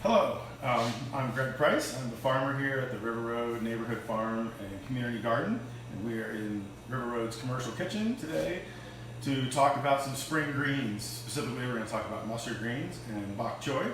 Hello, I'm Greg Price. I'm the farmer here at the River Road Neighborhood Farm and Community Garden, and we are in River Road's commercial kitchen today to talk about some spring greens. Specifically, we're going to talk about mustard greens and bok choy.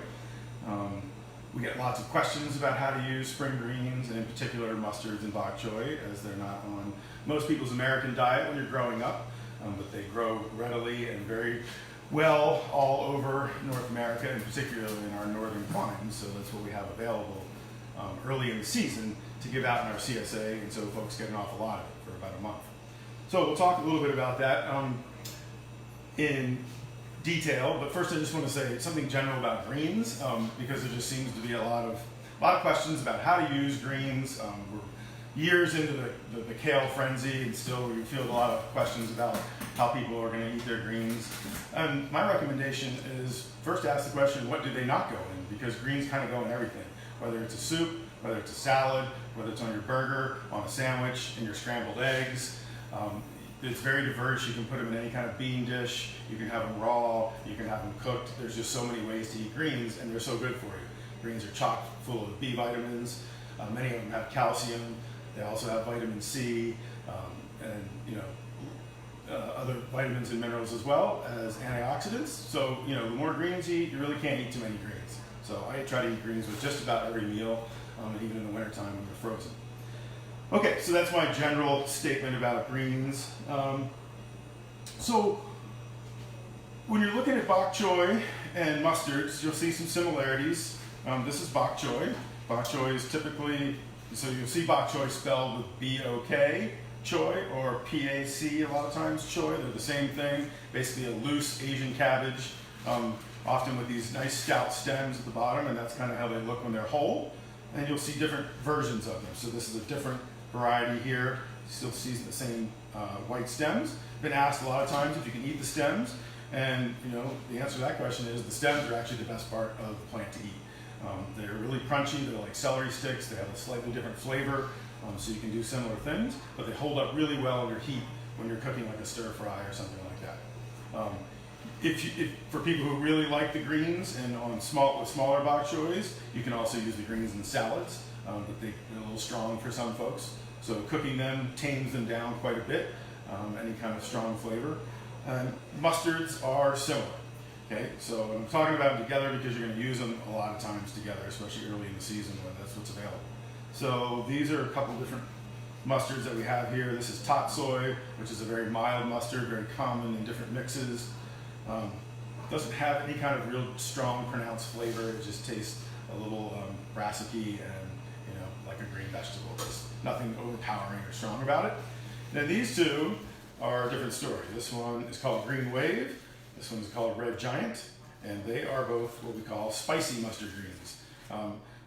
We get lots of questions about how to use spring greens, and in particular mustards and bok choy, as they're not on most people's American diet when you're growing up, but they grow readily and very well all over North America, and particularly in our northern climes. So that's what we have available early in the season to give out in our CSA, and so folks get an awful lot of it for about a month. So we'll talk a little bit about that in detail, but first I just want to say something general about greens, because there just seems to be a lot of questions about how to use greens. We're years into the kale frenzy, and still we field a lot of questions about how people are going to eat their greens. And my recommendation is first ask the question, what do they not go in? Because greens kind of go in everything, whether it's a soup, whether it's a salad, whether it's on your burger, on a sandwich, in your scrambled eggs. It's very diverse. You can put them in any kind of bean dish. You can have them raw. You can have them cooked. There's just so many ways to eat greens, and they're so good for you. Greens are chock full of B vitamins. Many of them have calcium. They also have vitamin C, and other vitamins and minerals, as well as antioxidants. So the more greens you eat, you really can't eat too many greens. So I try to eat greens with just about every meal, even in the wintertime when they're frozen. Okay, so that's my general statement about greens. So when you're looking at bok choy and mustards, you'll see some similarities. This is bok choy. Bok choy is typically, so you'll see bok choy spelled with B-O-K, choy, or P-A-C a lot of times, choy. They're the same thing, basically a loose Asian cabbage, often with these nice stout stems at the bottom, and that's kind of how they look when they're whole. And you'll see different versions of them. So this is a different variety here. Still sees the same white stems. Been asked a lot of times if you can eat the stems, and the answer to that question is the stems are actually the best part of the plant to eat. They're really crunchy. They're like celery sticks. They have a slightly different flavor, so you can do similar things, but they hold up really well under heat when you're cooking like a stir fry or something like that. If for people who really like the greens and with smaller bok choys, you can also use the greens in salads, but they're a little strong for some folks. So cooking them tames them down quite a bit, any kind of strong flavor. And mustards are similar. Okay, so I'm talking about them together because you're going to use them a lot of times together, especially early in the season when that's what's available. So these are a couple different mustards that we have here. This is tot soy, which is a very mild mustard, very common in different mixes. Doesn't have any kind of real strong pronounced flavor. It just tastes a little brassica and like a green vegetable. There's nothing overpowering or strong about it. Now these two are a different story. This one is called Green Wave. This one's called Red Giant, and they are both what we call spicy mustard greens.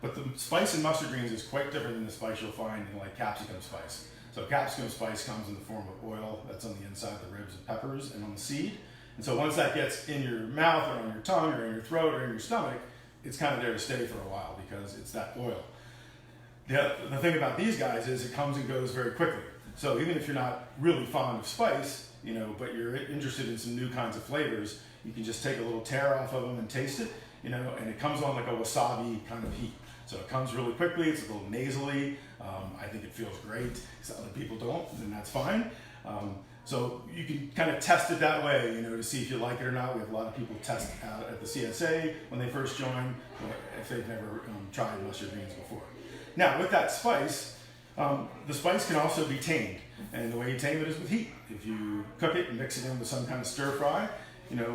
But the spice in mustard greens is quite different than the spice you'll find in like capsicum spice. So capsicum spice comes in the form of oil that's on the inside of the ribs and peppers and on the seed. And so once that gets in your mouth or on your tongue or in your throat or in your stomach, it's kind of there to stay for a while because it's that oil. The thing about these guys is it comes and goes very quickly. So even if you're not really fond of spice, but you're interested in some new kinds of flavors, you can just take a little tear off of them and taste it, and it comes on like a wasabi kind of heat. So it comes really quickly, it's a little nasally. I think it feels great. Some other people don't, and that's fine. So you can kind of test it that way, to see if you like it or not. We have a lot of people test out at the CSA when they first join, if they've never tried mustard greens before. Now, with that spice, the spice can also be tamed, and the way you tame it is with heat. If you cook it and mix it in with some kind of stir fry,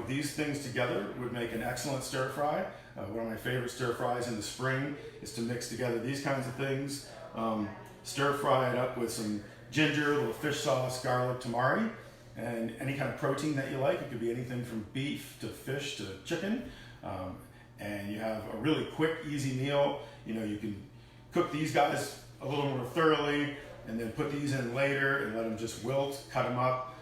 these things together would make an excellent stir fry. One of my favorite stir fries in the spring is to mix together these kinds of things, stir fry it up with some ginger, a little fish sauce, garlic, tamari, and any kind of protein that you like. It could be anything from beef to fish to chicken, and you have a really quick, easy meal. You can cook these guys a little more thoroughly and then put these in later and let them just wilt, cut them up,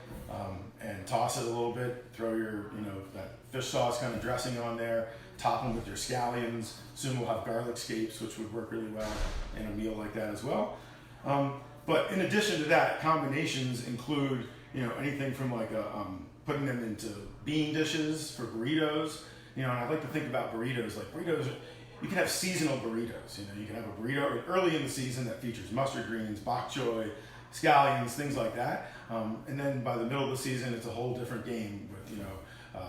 and toss it a little bit. Throw your, that fish sauce kind of dressing on there, top them with your scallions. Soon we'll have garlic scapes, which would work really well in a meal like that as well. But in addition to that, combinations include, anything from like putting them into bean dishes for burritos. And I like to think about burritos. Like burritos, You can have seasonal burritos. You can have a burrito early in the season that features mustard greens, bok choy, scallions, things like that. And then by the middle of the season, it's a whole different game with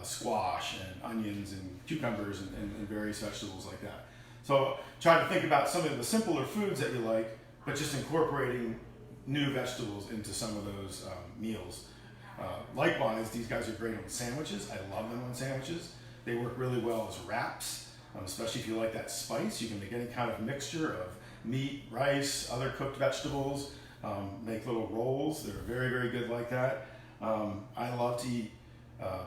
squash and onions and cucumbers and various vegetables like that. So try to think about some of the simpler foods that you like, but just incorporating new vegetables into some of those meals. Likewise, these guys are great on sandwiches. I love them on sandwiches. They work really well as wraps, especially if you like that spice. You can make any kind of mixture of meat, rice, other cooked vegetables, make little rolls. They're very, very good like that. I love to eat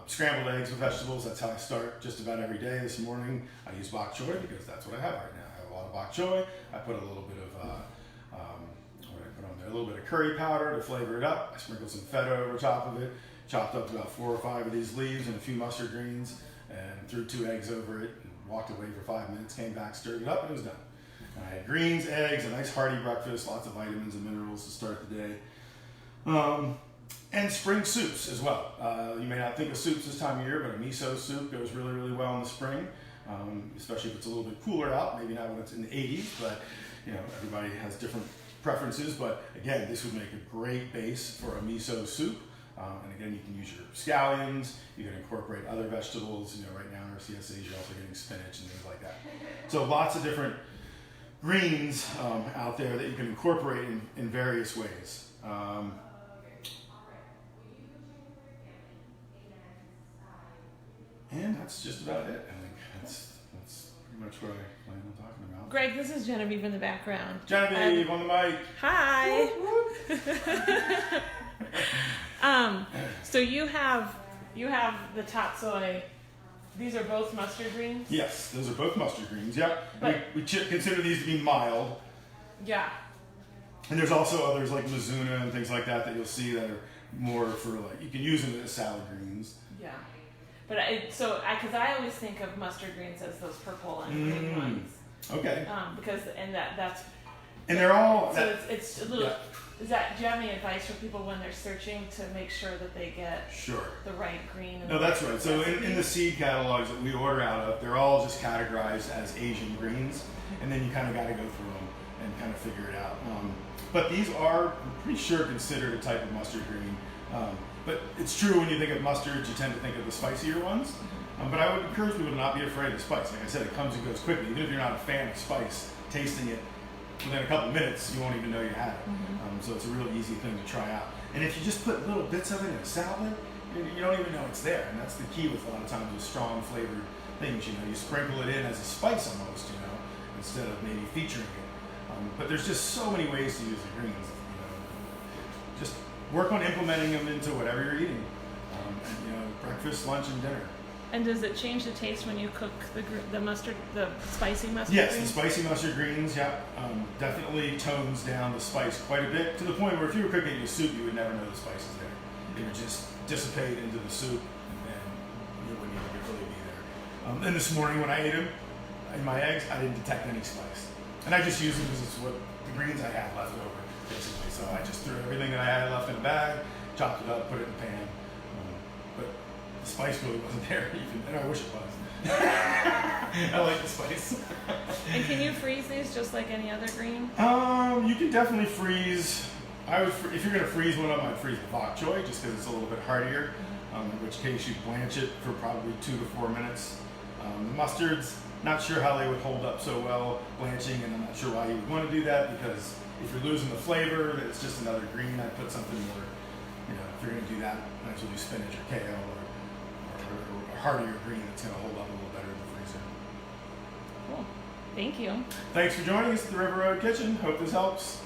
scrambled eggs with vegetables. That's how I start just about every day. This morning I use bok choy because that's what I have right now. I have a lot of bok choy. I put a little bit of what did I put on there? A little bit of curry powder to flavor it up. I sprinkled some feta over top of it. Chopped up about 4 or 5 of these leaves and a few mustard greens, and threw 2 eggs over it. And walked away for 5 minutes. Came back, stirred it up, and it was done. And I had greens, eggs, a nice hearty breakfast, lots of vitamins and minerals to start the day. And spring soups as well. You may not think of soups this time of year, but a miso soup goes really, really well in the spring, especially if it's a little bit cooler out. Maybe not when it's in the 80s, but everybody has different preferences. But again, this would make a great base for a miso soup. And again, you can use your scallions. You can incorporate other vegetables. Right now in our CSAs, you're also getting spinach and things like that. So lots of different greens out there that you can incorporate in various ways. And that's just about it. I think that's pretty much what I plan on talking about. Greg, this is Genevieve in the background. Genevieve on the mic. Hi. So you have the tatsoi. These are both mustard greens? Yes, those are both mustard greens. Yep. We consider these to be mild. Yeah. And there's also others like Mizuna and things like that you'll see that are more for you can use them as salad greens. Yeah. But because I always think of mustard greens as those purple and green ones. Okay. That's. And they're all. So it's a little. Yeah. Do you have any advice for people when they're searching to make sure that they get the right green? No, that's right. So in the seed catalogs that we order out of, they're all just categorized as Asian greens, and then you kind of got to go through them and kind of figure it out. But these are, I'm pretty sure, considered a type of mustard green. But it's true when you think of mustards, you tend to think of the spicier ones. But I would encourage people to not be afraid of spice. Like I said, it comes and goes quickly. Even if you're not a fan of spice, tasting it within a couple of minutes, you won't even know you had it. So it's a real easy thing to try out. And if you just put little bits of it in a salad, you don't even know it's there. And that's the key with a lot of times with strong flavored things. You sprinkle it in as a spice almost, instead of maybe featuring it. But there's just so many ways to use the greens. Just work on implementing them into whatever you're eating. Breakfast, lunch, and dinner. And does it change the taste when you cook the mustard, the spicy mustard yes, greens? The spicy mustard greens, definitely tones down the spice quite a bit, to the point where if you were cooking a soup, you would never know the spice is there. It would just dissipate into the soup, and you wouldn't even really be there. And this morning when I ate them, in my eggs, I didn't detect any spice. And I just used them because it's what the greens I had left over, basically. So I just threw everything that I had left in a bag, chopped it up, put it in the pan. But the spice really wasn't there even, and I wish it was. I like the spice. And can you freeze these just like any other green? You can definitely freeze. If you're going to freeze one of them, I'd freeze the bok choy just because it's a little bit hardier. In which case you blanch it for probably 2 to 4 minutes. The mustards, not sure how they would hold up so well blanching, and I'm not sure why you would want to do that, because if you're losing the flavor, it's just another green. I'd put something more, if you're going to do that, might as well do spinach or kale or a hardier green that's going to hold up a little better in the freezer. Cool. Thank you. Thanks for joining us at the River Road Kitchen. Hope this helps.